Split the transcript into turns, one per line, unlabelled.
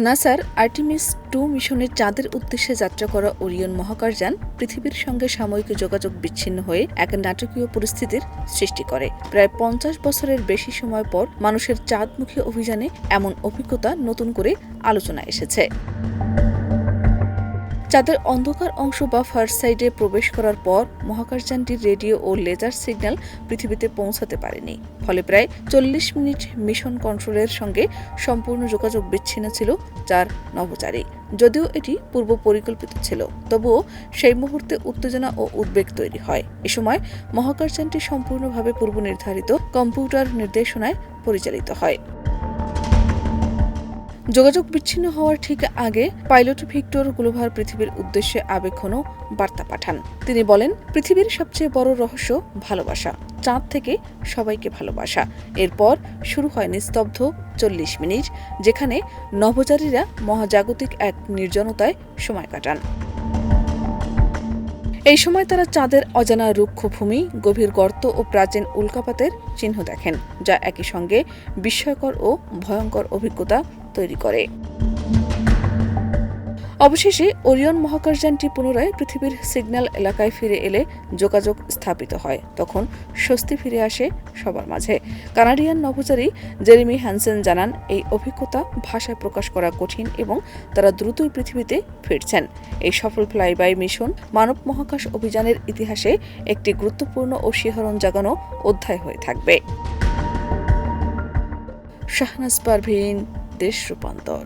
নাসার আর্টেমিস 2 মিশনের চাঁদের উদ্দেশ্যে যাত্রা করা ওরিয়ন মহাকাশযান পৃথিবীর সঙ্গে সাময়িক যোগাযোগ বিচ্ছিন্ন হয়ে এক নাটকীয় পরিস্থিতির সৃষ্টি করে। প্রায় 50 বছরের বেশি সময় পর মানুষের চাঁদমুখী অভিযানে এমন অভিজ্ঞতা নতুন করে আলোচনায় এসেছে। চাঁদের অন্ধকার অংশ বা ফার সাইডে প্রবেশ করার পর মহাকাশযানটির রেডিও ও লেজার সিগন্যাল পৃথিবীতে পৌঁছাতে পারেনি। ফলে প্রায় 40 মিনিট মিশন কন্ট্রোলের সঙ্গে সম্পূর্ণ যোগাযোগ বিচ্ছিন্ন ছিল 4 নভোচারী। যদিও এটি পূর্ব পরিকল্পিত ছিল, তবুও সেই মুহূর্তে উত্তেজনা ও উদ্বেগ তৈরি হয়। এ সময় মহাকাশযানটি সম্পূর্ণভাবে পূর্ব নির্ধারিত কম্পিউটার নির্দেশনায় পরিচালিত হয়। যোগাযোগ বিচ্ছিন্ন হওয়ার ঠিক আগে পাইলট ভিক্টর গ্লোভার পৃথিবীর উদ্দেশ্যে আবেগঘন বার্তা পাঠান। তিনি বলেন, পৃথিবীর সবচেয়ে বড় রহস্য ভালোবাসা, চাঁদ থেকে সবাইকে ভালোবাসা। এরপর শুরু হয় নিস্তব্ধ 40 মিনিট, যেখানে নভোচারীরা মহাজাগতিক এক নির্জনতায় সময় কাটান। এই সময় তারা চাঁদের অজানা রুক্ষ ভূমি, গভীর গর্ত ও প্রাচীন উল্কাপাতের চিহ্ন দেখেন, যা একই সঙ্গে বিস্ময়কর ও ভয়ঙ্কর অভিজ্ঞতা তৈরি করে। অবশেষে ওরিয়ন মহাকাশযানটি পুনরায় পৃথিবীর সিগন্যাল এলাকায় ফিরে এলে যোগাযোগ স্থাপিত হয়। তখন স্বস্তি ফিরে আসে সবার মাঝে। কানাডিয়ান নভোচারী জেরেমি হ্যানসেন জানান, এই অভিজ্ঞতা ভাষায় প্রকাশ করা কঠিন এবং তারা দ্রুতই পৃথিবীতে ফিরছেন। এই সফল ফ্লাইবাই মিশন মানব মহাকাশ অভিযানের ইতিহাসে একটি গুরুত্বপূর্ণ ও শিহরণ জাগানো অধ্যায় হয়ে থাকবে। শাহনাজ পারভীন, দেশ রূপান্তর।